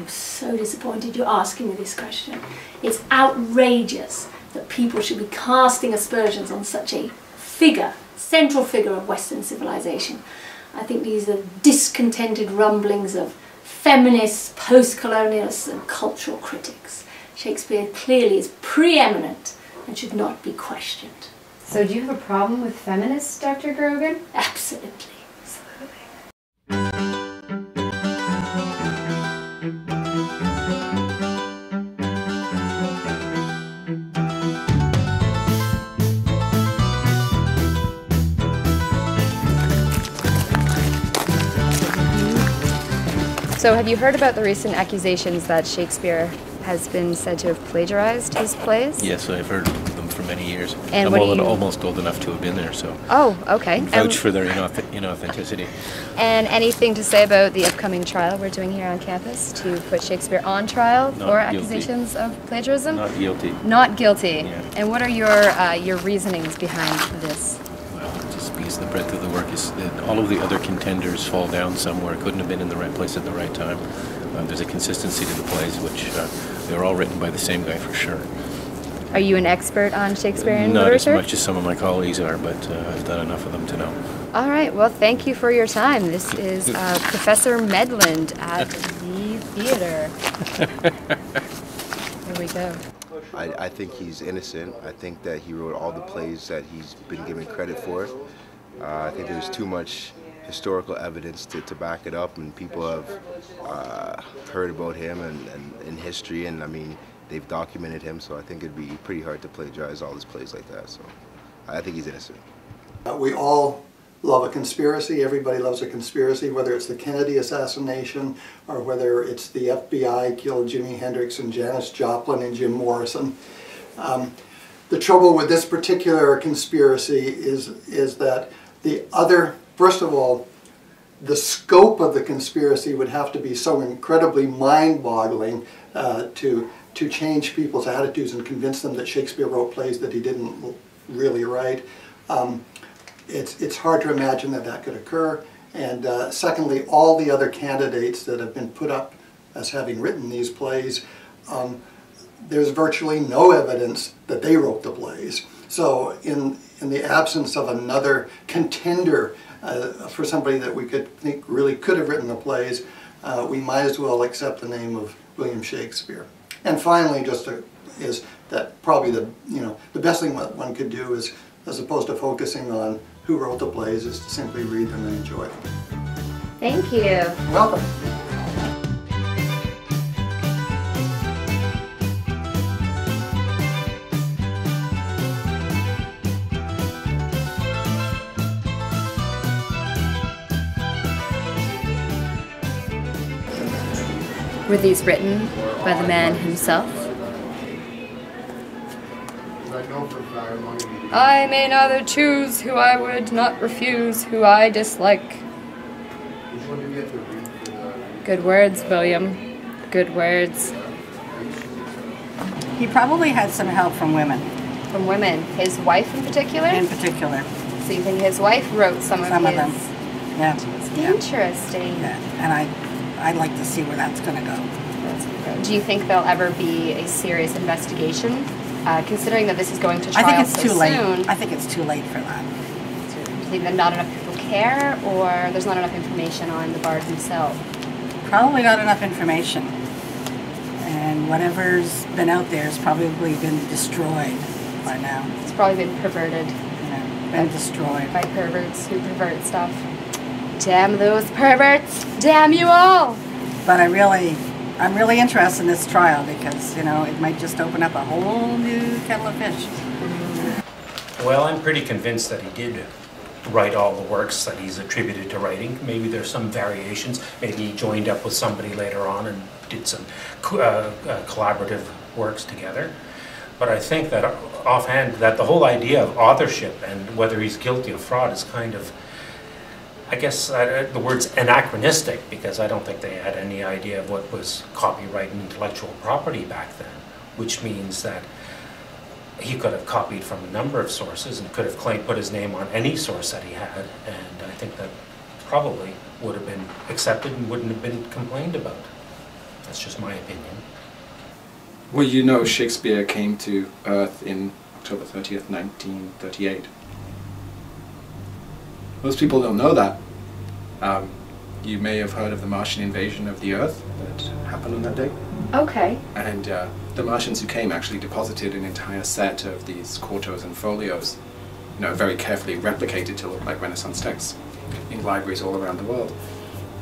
I'm so disappointed you're asking me this question. It's outrageous that people should be casting aspersions on such a figure, central figure of Western civilization. I think these are discontented rumblings of feminists, post-colonialists and cultural critics. Shakespeare clearly is preeminent and should not be questioned. So do you have a problem with feminists, Dr. Grogan? Absolutely. So have you heard about the recent accusations that Shakespeare has been said to have plagiarized his plays? Yes, I've heard of them for many years. And I'm almost old enough to have been there, so oh, okay. Vouch for their inauthenticity. And anything to say about the upcoming trial we're doing here on campus to put Shakespeare on trial for accusations of plagiarism? Not guilty. Not guilty. Yeah. And what are your reasonings behind this? Well, just because the breadth of the work is that all of the other contenders fall down somewhere, couldn't have been in the right place at the right time. There's a consistency to the plays, which they're all written by the same guy for sure. Are you an expert on Shakespearean literature? literature? Not as much as some of my colleagues are, but I've done enough of them to know. All right, well, thank you for your time. This is Professor Medland at the theater. Here we go. I think he's innocent. I think that he wrote all the plays that he's been given credit for. I think there's too much historical evidence to back it up, and people have heard about him and in history, and I mean, they've documented him, so I think it'd be pretty hard to plagiarize all his plays like that, so I think he's innocent. We all love a conspiracy. Everybody loves a conspiracy, whether it's the Kennedy assassination or whether it's the FBI killed Jimi Hendrix and Janis Joplin and Jim Morrison. The trouble with this particular conspiracy is that first of all, the scope of the conspiracy would have to be so incredibly mind-boggling to change people's attitudes and convince them that Shakespeare wrote plays that he didn't really write. It's hard to imagine that could occur. And secondly, all the other candidates that have been put up as having written these plays, there's virtually no evidence that they wrote the plays. So in the absence of another contender for somebody that we could think really could have written the plays, we might as well accept the name of William Shakespeare. And finally, is that probably the best thing that one could do is, as opposed to focusing on who wrote the plays, is to simply read them and enjoy them. Thank you. You're welcome. Were these written by the man himself? I may neither choose who I would, not refuse who I dislike. Good words, William. Good words. He probably had some help from women. From women? His wife in particular? In particular. So you think his wife wrote some of them? Yeah. It's interesting. Yeah. And I'd like to see where that's going to go. Do you think there'll ever be a serious investigation, considering that this is going to trial I think it's so too late. soon? I think it's too late for that. Do you think that not enough people care, or there's not enough information on the bard himself? Probably not enough information. And whatever's been out there has probably been destroyed by now. It's probably been perverted. Yeah, been destroyed. By perverts who pervert stuff. Damn those perverts! Damn you all! But I'm really interested in this trial because, it might just open up a whole new kettle of fish. Well, I'm pretty convinced that he did write all the works that he's attributed to writing. Maybe there's some variations. Maybe he joined up with somebody later on and did some collaborative works together. But I think that offhand, that the whole idea of authorship and whether he's guilty of fraud is kind of, I guess the word's anachronistic, because I don't think they had any idea of what was copyright and intellectual property back then, which means that he could have copied from a number of sources and could have put his name on any source that he had, and I think that probably would have been accepted and wouldn't have been complained about. That's just my opinion. Well, you know, Shakespeare came to Earth in October 30th, 1938. Most people don't know that. You may have heard of the Martian invasion of the Earth that happened on that day. Okay. And the Martians who came actually deposited an entire set of these quartos and folios, you know, very carefully replicated to look like Renaissance texts in libraries all around the world.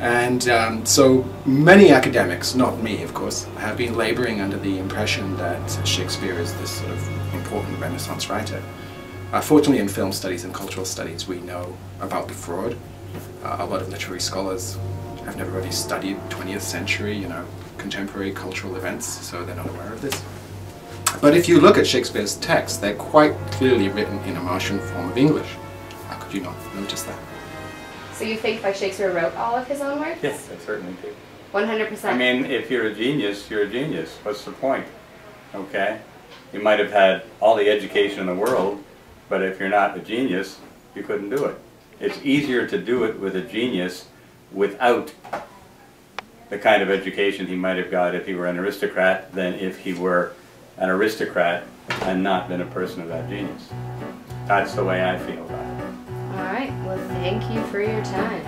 And so many academics, not me of course, have been laboring under the impression that Shakespeare is this sort of important Renaissance writer. Fortunately, in film studies and cultural studies, we know about the fraud. A lot of literary scholars have never really studied 20th century, you know, contemporary cultural events, so they're not aware of this. But if you look at Shakespeare's texts, they're quite clearly written in a Martian form of English. How could you not notice that? So you think that Shakespeare wrote all of his own works? Yes, I certainly do. 100%. I mean, if you're a genius, you're a genius. What's the point? Okay? You might have had all the education in the world, but if you're not a genius, you couldn't do it. It's easier to do it with a genius without the kind of education he might have got if he were an aristocrat than if he were an aristocrat and not been a person of that genius. That's the way I feel about it. All right. Well, thank you for your time.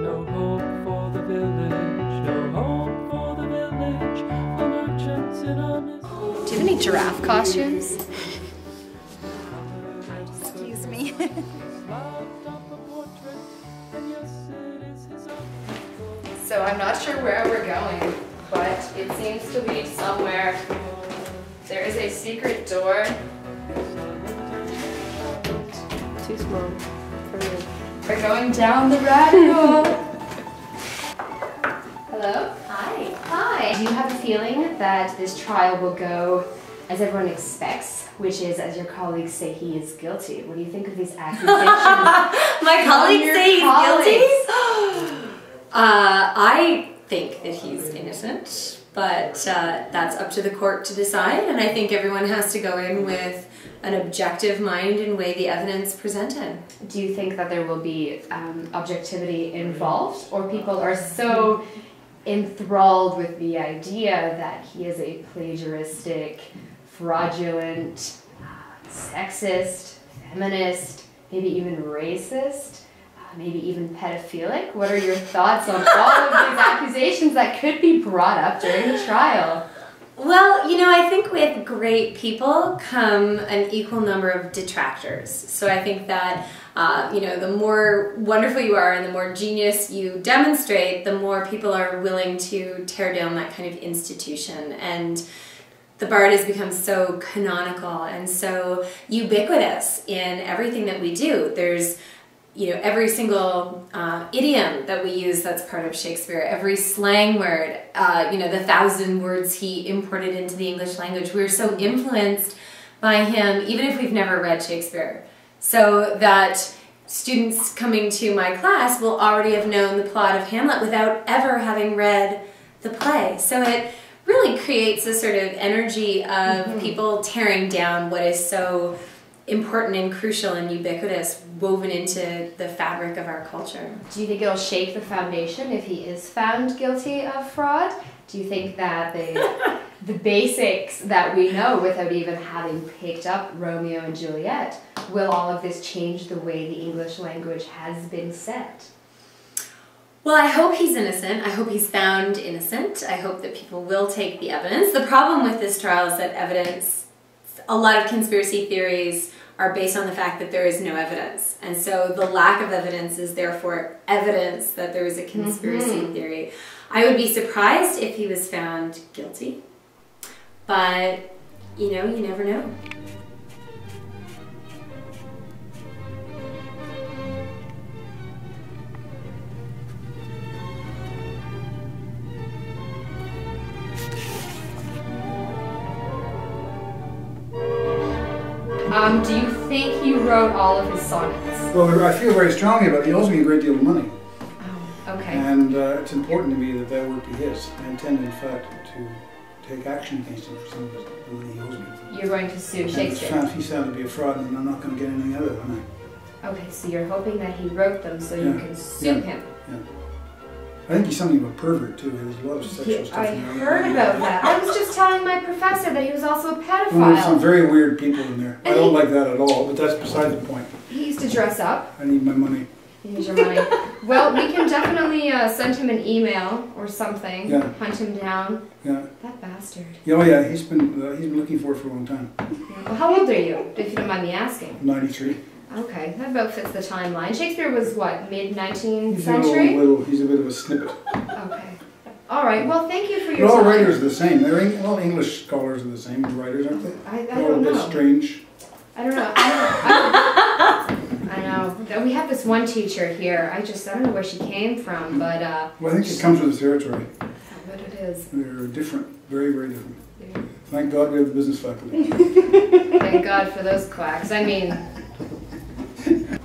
No hope for the village, no hope for the village, the merchants in honest. Do you have any giraffe costumes? Excuse me. So I'm not sure where we're going, but it seems to lead somewhere. There is a secret door. Too small for me. We're going down the rabbit hole. Hello? Hi. Hi. Do you have a feeling that this trial will go as everyone expects, which is, as your colleagues say, he is guilty? What do you think of these accusations? My colleagues say he's guilty? I think that he's innocent, but that's up to the court to decide, and I think everyone has to go in with an objective mind and weigh the evidence presented. Do you think that there will be objectivity involved, or people are so enthralled with the idea that he is a plagiaristic, fraudulent, sexist, feminist, maybe even racist, maybe even pedophilic? What are your thoughts on all of these accusations that could be brought up during the trial? Well, you know, I think with great people come an equal number of detractors. So I think that, you know, the more wonderful you are and the more genius you demonstrate, the more people are willing to tear down that kind of institution. And the Bard has become so canonical and so ubiquitous in everything that we do. There's, you know, every single idiom that we use that's part of Shakespeare, every slang word, you know, the 1,000 words he imported into the English language. We're so influenced by him, even if we've never read Shakespeare. So that students coming to my class will already have known the plot of Hamlet without ever having read the play. So it really creates a sort of energy of people tearing down what is so important and crucial and ubiquitous, woven into the fabric of our culture. Do you think it'll shake the foundation if he is found guilty of fraud? Do you think that the basics that we know without even having picked up Romeo and Juliet, will all of this change the way the English language has been set? Well, I hope he's innocent. I hope he's found innocent. I hope that people will take the evidence. The problem with this trial is that evidence, a lot of conspiracy theories are based on the fact that there is no evidence. And so the lack of evidence is therefore evidence that there is a conspiracy theory. I would be surprised if he was found guilty, but you know, you never know. Do you think he wrote all of his sonnets? Well, I feel very strongly about it. He owes me a great deal of money. Oh, Okay. And it's important to me that that work be his. I intend, in fact, to take action against him for some of the money he owes me. You're going to sue Shakespeare? And if he's found to be a fraud, then I'm not going to get anything out of it, am I? Okay, so you're hoping that he wrote them so you can sue him. Yeah. I think he's something of a pervert too. There's a lot of sexual stuff. I heard about that. I was just telling my professor that he was also a pedophile. Well, there's some very weird people in there. I don't like that at all, but that's beside the point. He used to dress up. I need my money. He needs your money. Well, we can definitely send him an email or something. Yeah. Hunt him down. Yeah. That bastard. Yeah, oh yeah, he's been looking for it for a long time. Yeah. Well, how old are you, if you don't mind me asking? 93. Okay, that about fits the timeline. Shakespeare was what, mid-19th century? He's a bit of a snippet. Okay. All right. Well, thank you for your all time. writers are the same. All English scholars are the same as writers, aren't they? I They're all don't a bit know. strange. I don't know. I know. We have this one teacher here. I don't know where she came from, but. Well, I think it comes with the territory. I bet it is. They're different, very, very different. Yeah. Thank God we have the business faculty. Thank God for those quacks. I mean.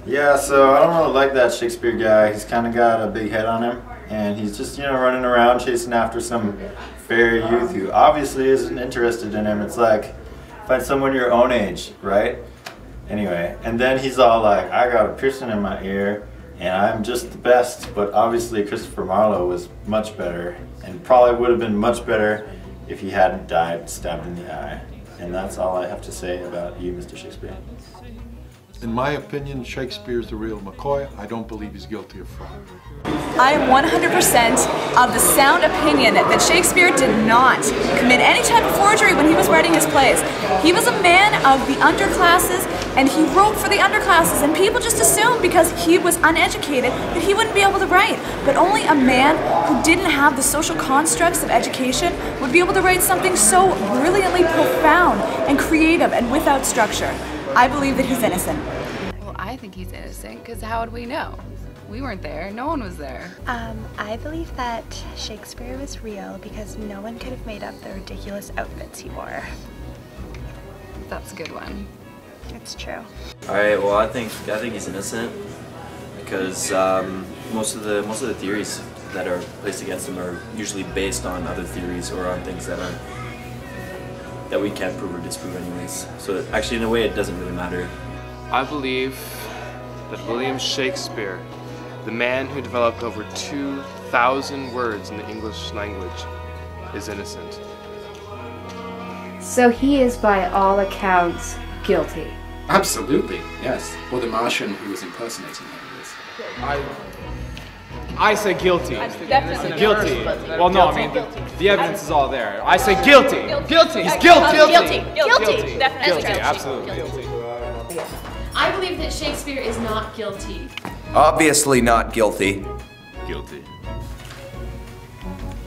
Yeah, so I don't really like that Shakespeare guy. He's kind of got a big head on him, and he's just, running around chasing after some fair youth who obviously isn't interested in him. It's like, find someone your own age, right? Anyway, and then he's all like, I got a piercing in my ear, and I'm just the best, but obviously Christopher Marlowe was much better, and probably would have been much better if he hadn't died stabbed in the eye. And that's all I have to say about you, Mr. Shakespeare. In my opinion, Shakespeare's the real McCoy. I don't believe he's guilty of fraud. I am 100% of the sound opinion that Shakespeare did not commit any type of forgery when he was writing his plays. He was a man of the underclasses, and he wrote for the underclasses, and people just assumed because he was uneducated that he wouldn't be able to write. But only a man who didn't have the social constructs of education would be able to write something so brilliantly profound and creative and without structure. I believe that he's innocent. Well, I think he's innocent, because how would we know? We weren't there. No one was there. I believe that Shakespeare was real because no one could have made up the ridiculous outfits he wore. That's a good one. It's true. All right. Well, I think he's innocent because most of the theories that are placed against him are usually based on other theories or on things that we can't prove or disprove anyways. So actually, in a way, it doesn't really matter. I believe that William Shakespeare, the man who developed over 2,000 words in the English language, is innocent. So he is, by all accounts, guilty. Absolutely, yes. Or the Martian who was impersonating him is. I say guilty. Definitely Guilty. Well, no, I mean, the evidence is all there. I say guilty. Guilty. He's guilty. Guilty. Definitely Guilty, absolutely. Guilty. I believe that Shakespeare is not guilty. Obviously not guilty. Guilty.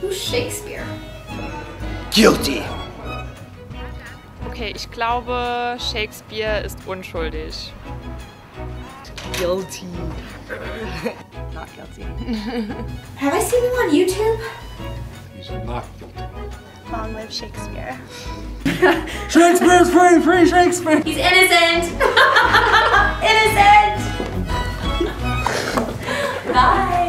Who's Shakespeare? Guilty. Okay, ich glaube, Shakespeare ist unschuldig. Guilty. Not guilty. Have I seen him on YouTube? He's not guilty. Long live Shakespeare. Shakespeare's free! Free Shakespeare! He's innocent! Innocent! Bye!